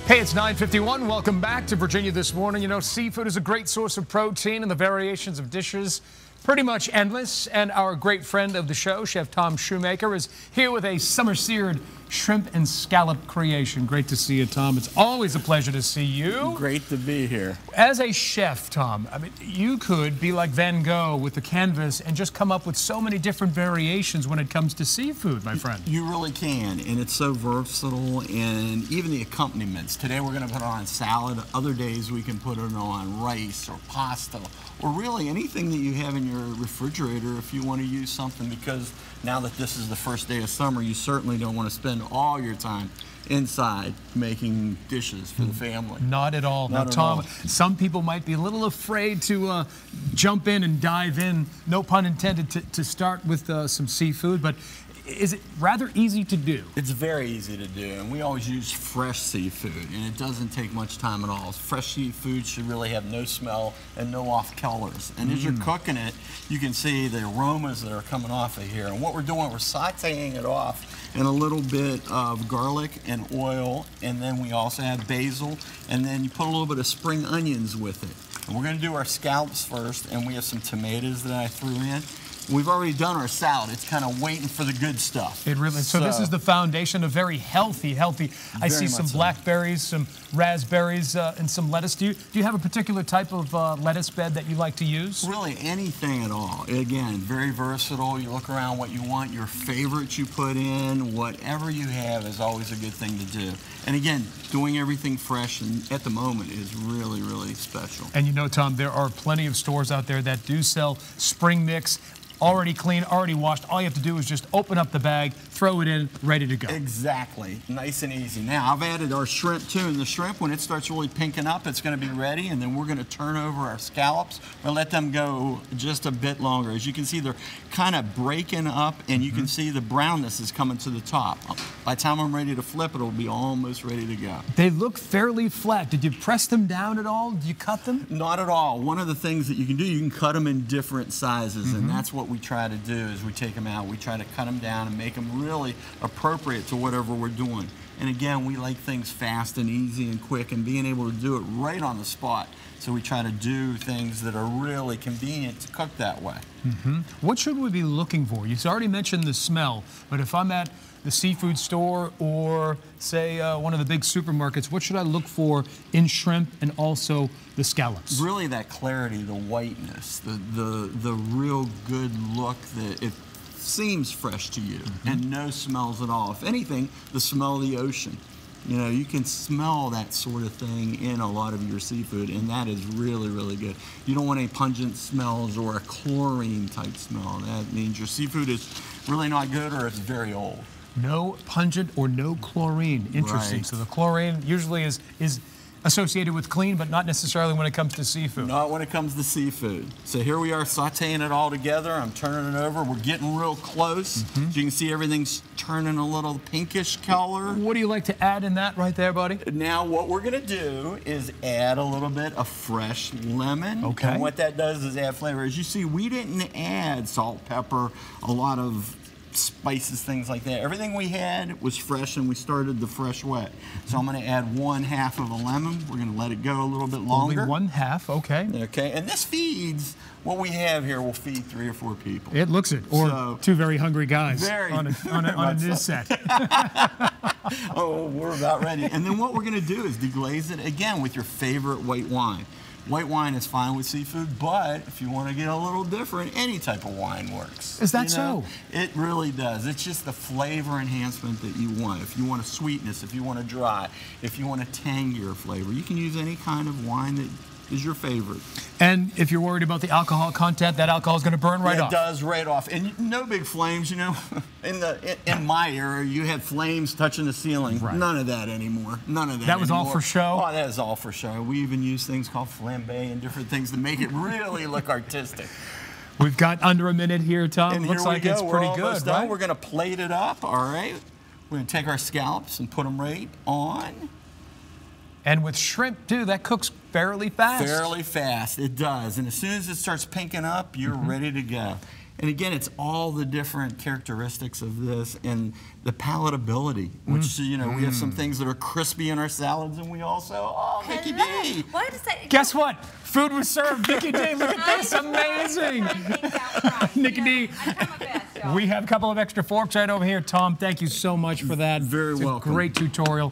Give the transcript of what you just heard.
Hey, it's 9:51. Welcome back to Virginia This Morning. You know, seafood is a great source of protein, and the variations of dishes pretty much endless. And our great friend of the show, Chef Tom Shoemaker, is here with a summer-seared shrimp and scallop creation. Great to see you, Tom. It's always a pleasure to see you. Great to be here. As a chef, Tom, I mean, you could be like Van Gogh with the canvas and just come up with so many different variations when it comes to seafood, my friend. You really can, and it's so versatile, and even the accompaniments. Today we're going to put it on salad. Other days we can put it on rice or pasta, or really anything that you have in your refrigerator if you want to use something, because now that this is the first day of summer, you certainly don't want to spend all your time inside making dishes for the family. Not at all. Now, Tom, some people might be a little afraid to jump in and dive in, no pun intended, to start with some seafood, but is it rather easy to do? It's very easy to do, and we always use fresh seafood, and it doesn't take much time at all. Fresh seafood should really have no smell and no off colors. And as you're cooking it, you can see the aromas that are coming off of here. And what we're doing, we're sauteing it off in a little bit of garlic and oil, and then we also have basil, and then you put a little bit of spring onions with it. And we're going to do our scallops first, and we have some tomatoes that I threw in. We've already done our salad. It's kind of waiting for the good stuff. It really is. So this is the foundation of very healthy. I see some blackberries, some raspberries, and some lettuce. Do you have a particular type of lettuce bed that you like to use? Really, anything at all. Again, very versatile. You look around what you want, your favorites you put in, whatever you have is always a good thing to do. And again, doing everything fresh and at the moment is really, really special. And you know, Tom, there are plenty of stores out there that do sell spring mix, already clean, already washed. All you have to do is just open up the bag, throw it in, ready to go. Exactly. Nice and easy. Now, I've added our shrimp too, and the shrimp, when it starts really pinking up, it's going to be ready, and then we're going to turn over our scallops. We'll let them go just a bit longer. As you can see, they're kind of breaking up, and you can see the brownness is coming to the top. By the time I'm ready to flip it, it'll be almost ready to go. They look fairly flat. Did you press them down at all? Did you cut them? Not at all. One of the things that you can do, you can cut them in different sizes, and that's what we try to do is we take them out, we try to cut them down and make them really appropriate to whatever we're doing. And again, we like things fast and easy and quick, and being able to do it right on the spot. So we try to do things that are really convenient to cook that way. What should we be looking for? You already mentioned the smell, but if I'm at the seafood store or, say, one of the big supermarkets, what should I look for in shrimp and also the scallops? Really that clarity, the whiteness, the real good look that it seems fresh to you, and no smells at all. If anything, the smell of the ocean. You know, you can smell that sort of thing in a lot of your seafood, and that is really, really good. You don't want any pungent smells or a chlorine type smell. That means your seafood is really not good or it's very old. No pungent or no chlorine. Interesting. So the chlorine usually is associated with clean, but not necessarily when it comes to seafood. Not when it comes to seafood. So here we are sauteing it all together. I'm turning it over. We're getting real close. As you can see, everything's turning a little pinkish color. What do you like to add in that right there, buddy? Now what we're going to do is add a little bit of fresh lemon. Okay. And what that does is add flavor. As you see, we didn't add salt, pepper, a lot of spices, things like that. Everything we had was fresh, and we started the fresh way. So I'm going to add 1/2 of a lemon. We're going to let it go a little bit longer. Only 1/2, okay. Okay, and this feeds, what we have here will feed 3 or 4 people. It looks it, or so, 2 very hungry guys on a news set. Oh, we're about ready. And then what we're going to do is deglaze it again with your favorite white wine. White wine is fine with seafood, but if you want to get a little different, any type of wine works. Is that so? It really does. It's just the flavor enhancement that you want. If you want a sweetness, if you want a dry, if you want a tangier flavor, you can use any kind of wine that is your favorite. And if you're worried about the alcohol content, that alcohol is going to burn right off. It does right off. And no big flames, you know. In my era, you had flames touching the ceiling. Right. None of that anymore. None of that That was anymore. all for show? Oh, that is all for show. We even use things called flambe and different things to make it really look artistic. We've got under a minute here, Tom. And looks like it's pretty good, right? We're going to plate it up, all right? We're going to take our scallops and put them right on. And with shrimp, too, that cooks fairly fast. Fairly fast, it does. And as soon as it starts pinking up, you're ready to go. And again, it's all the different characteristics of this and the palatability, which, you know, we have some things that are crispy in our salads, and we also, oh, Mickey D. What is that? Guess what? Food was served. Mickey D, look at this. Amazing. Nikki D. I try my best, y'all. We have a couple of extra forks right over here. Tom, thank you so much for that. Very it's welcome. A great tutorial.